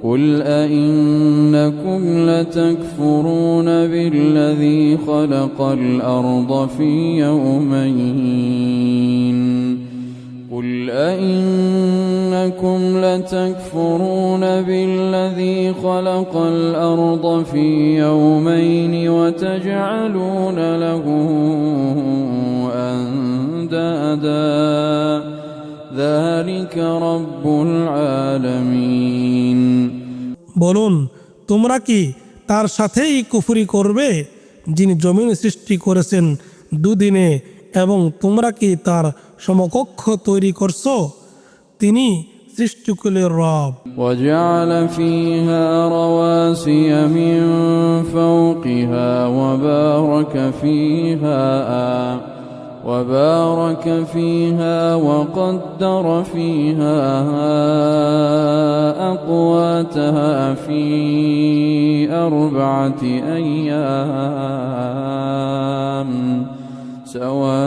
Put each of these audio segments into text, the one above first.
قل أئنكم لتكفرون بالذي خلق الأرض في يومين قل أئنكم لتكفرون بالذي خلق الأرض في يومين وتجعلون له أندادا ذلك رب العالمين বলুন তোমরা কি তার সাথেই কুফরি করবে যিনি জমিন সৃষ্টি করেছেন দুদিনে এবং তোমরা কি তার সমকক্ষ তৈরি করছো তিনি সৃষ্টিকুলের রব وجعل فيها رواسي من فوقها وبارك فيها وقدر فيها أقواتها في 4 أيام سواء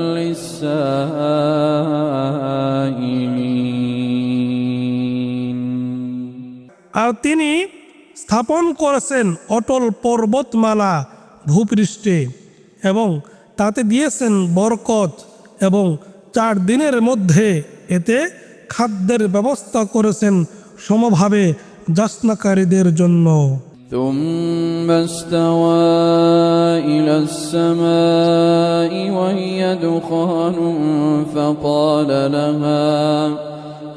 للسائلين আর তিনি স্থাপন করেছেন অটল পর্বতমালা ভূপৃষ্ঠে এবং তাতে দিয়েছেন বরকত এবং 4 দিনের মধ্যে এতে খাদ্যের ব্যবস্থা করেছেন সমভাবে যাচনাকারীদের জন্য ثم استوى إلى السماء وهي دخان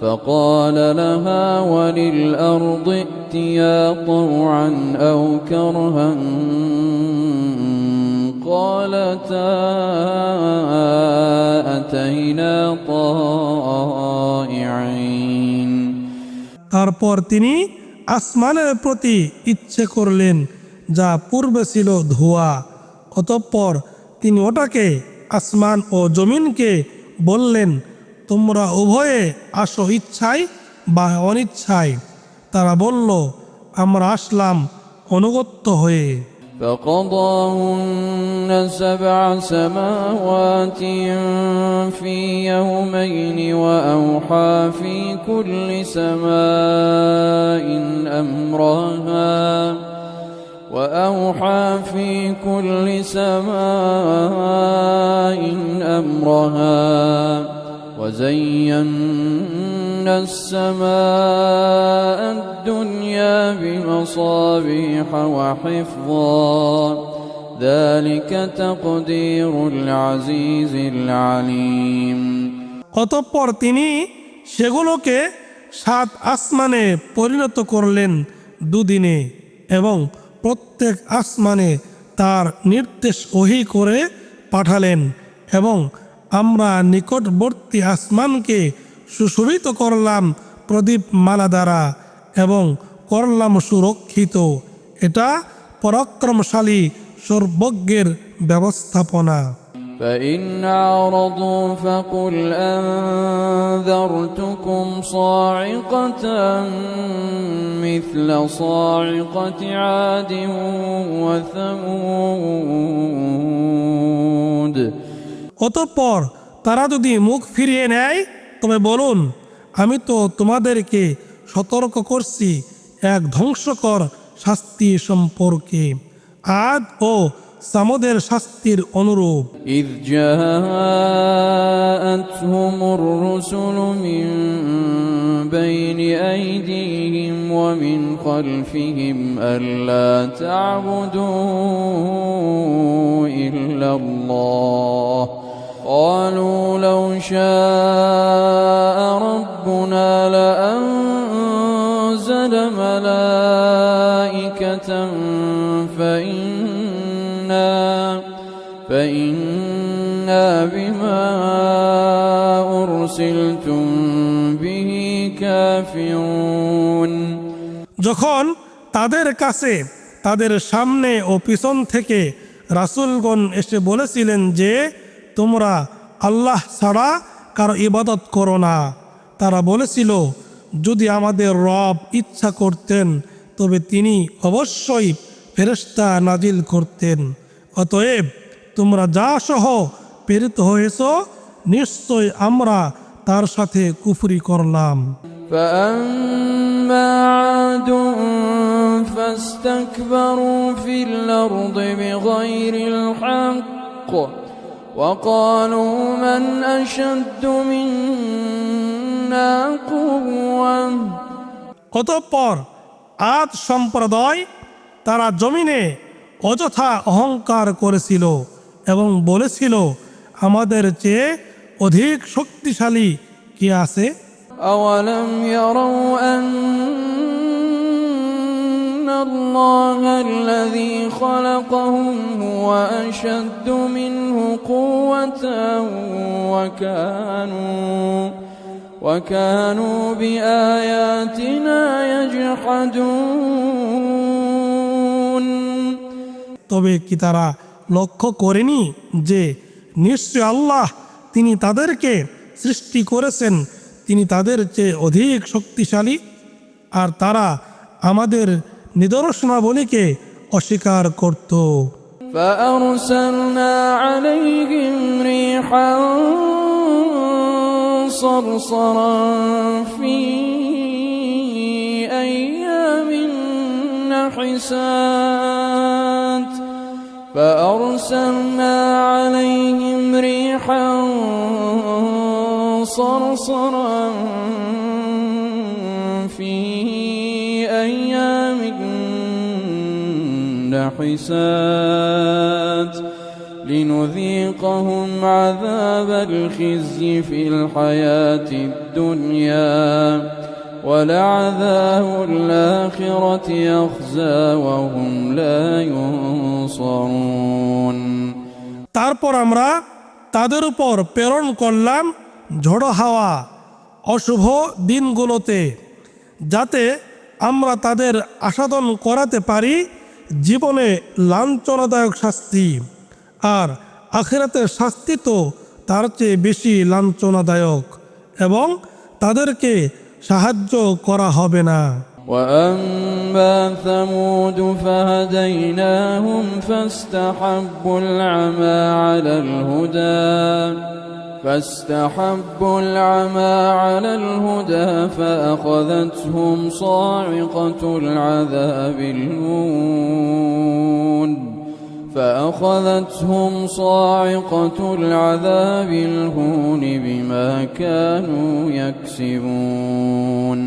فقال لها وللأرض ائتيا طوعا أو كرها قالتا أتينا طائعين তারপর তিনি আসমানের প্রতি ইচ্ছে করলেন যা পূর্বে ছিল ধোঁয়া অতঃপর তিনি ওটাকে আসমান ও জমিনকে বললেন তোমরা উভয়ে আসো ইচ্ছায় বা অনিচ্ছায় তারা বলল আমরা আসলাম অনুগত্য হয়ে فقضاهن 7 سماوات في يومين وأوحى في كل سماء أمرها وزينا السماء الدنيا بمصابيح وحفظا ذلك تقدير العزيز العليم অতঃপর তিনি সেগুলোকে 7 আসমানে পরিণত করলেন দুদিনে এবং প্রত্যেক আসমানে তার নির্দেশ ওহী করে পাঠালেন এবং আমরা নিকটবর্তী আসমানকে সুশোভিত করলাম প্রদীপ মালা দ্বারা এবং করলাম সুরক্ষিত এটা পরাক্রমশালী সর্বজ্ঞের ব্যবস্থাপনা فإن أعرضوا فقل أنذرتكم صاعقة مثل صاعقة عاد وثمود অতঃপর তারা যদি মুখ ফিরিয়ে নেয় তবে বলুন আমি তো তোমাদেরকে সতর্ক করছি এক ধ্বংসকর শাস্তি সম্পর্কে আদ ও সামুদের শাস্তির অনুরূপ إذ جاءتهم الرسل من بين أيديهم ومن خلفهم ألا تعبدوا إلا الله قالوا لو شاء ربنا لأنزل ملائكة فإنا بما أرسلتم به كافرون যখন তাদের কাছে তাদের সামনে ও পিছন থেকে রাসূলগণ এসে বলেছিলেন যে তোমরা আল্লাহ ছাড়া কারো ইবাদত করো না তারা বলেছিল যদি আমাদের রব ইচ্ছা করতেন তবে তিনি অবশ্যই ফেরেশতা নাজিল করতেন অতএব তোমরা যা সহ প্রেরিত হয়েছ নিশ্চয় আমরা তার সাথে কুফরি করলাম। فأما عاد فاستكبروا في الأرض بغير الحق وقالوا من أشد منا قوة অতঃপর আদ সম্প্রদায় তারা জমিনে অযথা অহংকার করেছিল এবং বলেছিল, আমাদের চেয়ে অধিক শক্তিশালী কে আছে? أولم يروا أن الله الذي خلقهم هو أشد منه قوة وكانوا بآياتنا يجحدون তবে কি তারা লক্ষ্য করেনি যে নিশ্চয় আল্লাহ তিনি তাদেরকে সৃষ্টি করেছেন, তিনি তাদের চেয়ে অধিক শক্তিশালী, আর তারা আমাদের নিদর্শনাবলীকে অস্বীকার করত। فأرسلنا عليهم ريحا صرصرا في أيام نحسات فأرسلنا عليهم ريحا صرصرا في أيام نحسات لنذيقهم عذاب الخزي في الحياة الدنيا ولعذاب الآخرة أخزى وهم لا ينصرون তারপর আমরা তাদের উপর প্রেরণ করলাম ঝড়ো হাওয়া অশুভ দিনগুলোতে, যাতে আমরা তাদের আস্বাদন করাতে পারি জীবনে লাঞ্ছনাদায়ক শাস্তি, আর আখিরাতের শাস্তি তো তার চেয়ে বেশি লাঞ্ছনাদায়ক, এবং তাদেরকে সাহায্য করা হবে না। وأما ثمود فهديناهم فاستحبوا العمى على الهدى فأخذتهم صاعقة العذاب الهون بما كانوا يكسبون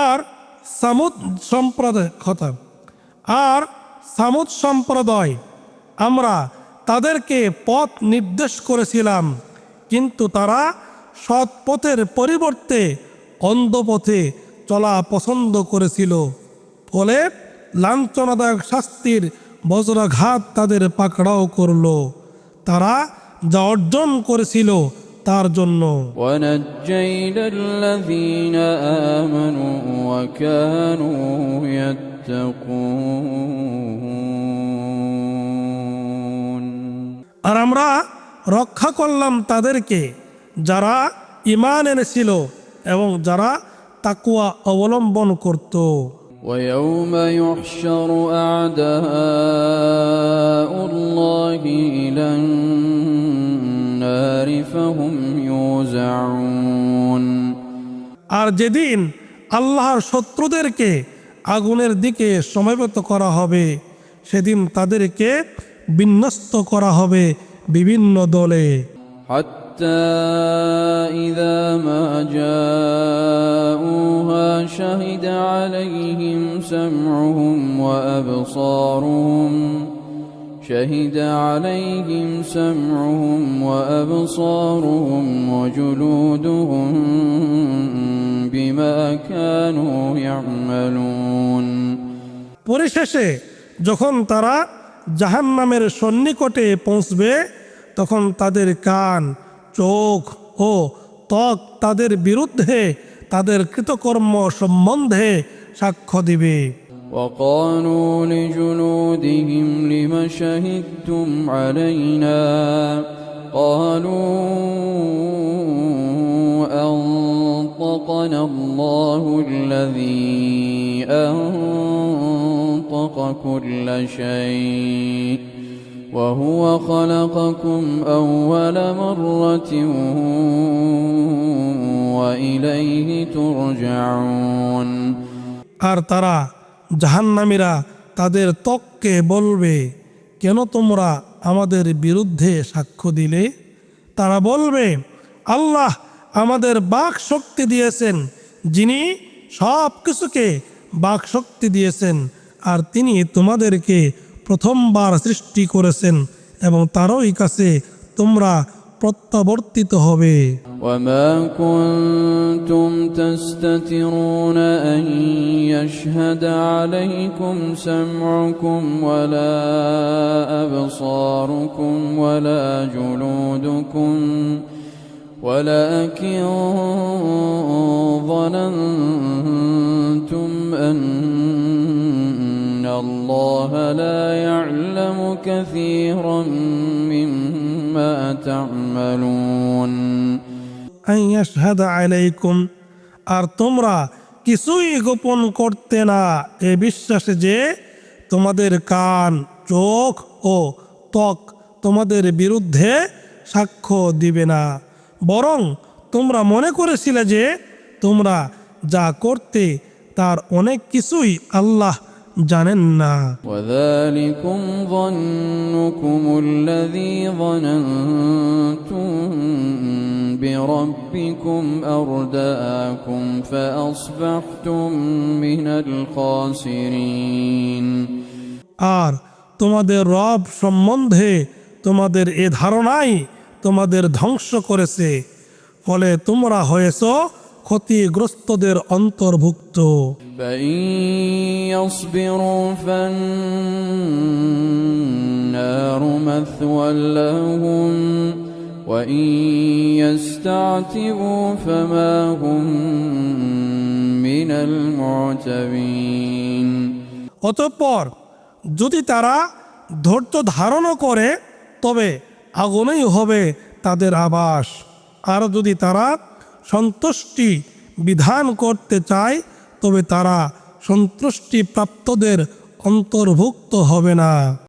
আর সামুদ সম্প্রদায় আমরা তাদেরকে পথ নির্দেশ করেছিলাম, কিন্তু তারা সৎ পথের পরিবর্তে অন্ধ পথে চলা পছন্দ করেছিল, ফলে লাঞ্ছনাদায়ক শাস্তির বজ্রাঘাত তাদের পাকড়াও করল তারা যা অর্জন করেছিল তার জন্য। وَنَجَّيْنَا الَّذِينَ آمَنُوا وَكَانُوا يَتَّقُونَ আর আমরা রক্ষা করলাম তাদেরকে যারা ঈমান এনেছিল এবং যারা তাকওয়া অবলম্বন করত। ويوم يحشر أعداء الله إلى النار فهم يوزعون আর যেদিন আল্লাহর শত্রুদেরকে আগুনের দিকে সমবেত করা হবে, সেদিন তাদেরকে বিন্যস্ত করা হবে বিভিন্ন দলে। حتى إذا ما جاءوها شهد عليهم سمعهم وأبصارهم وجلودهم بما كانوا يعملون পরিশেষে যখন তারা জাহান্নামের সন্নিকটে পৌঁছবে, তখন তাদের কান, চোখ ও ত্বক তাদের বিরুদ্ধে তাদের কৃতকর্ম সম্বন্ধে সাক্ষ্য দিবে। وقالوا لجلودهم لم شهدتم علينا قالوا أنطقنا الله الذي أنطق كل شيء وهو خلقكم أول مرة وإليه ترجعون আর তারা জাহান্নামীরা তাদের ত্বককে বলবে, কেন তোমরা আমাদের বিরুদ্ধে সাক্ষ্য দিলে? তারা বলবে, আল্লাহ আমাদের বাক শক্তি দিয়েছেন, যিনি সব কিছুকে বাক শক্তি দিয়েছেন, আর তিনি তোমাদেরকে প্রথমবার সৃষ্টি করেছেন এবং তারই কাছে তোমরা প্রত্যাবর্তিত হবে। وما كنتم تستترون أن يشهد عليكم سمعكم ولا أبصاركم ولا جلودكم ولكن ظننتم أن الله لا يعلم كثيرا مما تعملون আন ইয়াশহাদা আলাইকুম, আর তোমরা কিছুই গোপন করতে না এ বিশ্বাসে যে তোমাদের কান, চোখ ও ত্বক তোমাদের বিরুদ্ধে সাক্ষ্য দিবে না, বরং তোমরা মনে করেছিলে যে তোমরা যা করতে তার অনেক কিছুই আল্লাহ জানেন না। وذلكم ظنكم الذي ظننتم بربكم أرداكم فأصبحتم من الخاسرين আর তোমাদের রব সম্বন্ধে তোমাদের এ ধারণাই তোমাদের ধ্বংস করেছে, ফলে তোমরা হয়েছ ক্ষতিগ্রস্তদের অন্তর্ভুক্ত। فإن يصبروا فالنار مثوى لهم وإن يستعتبوا فما هم من المعتبين অতঃপর যদি তারা ধৈর্য ধারণ করে তবে আগুনেই হবে তাদের আবাস, আর যদি তারা সন্তুষ্টি বিধান করতে চায় তবে তারা সন্তুষ্টি প্রাপ্তদের অন্তর্ভুক্ত হবে না।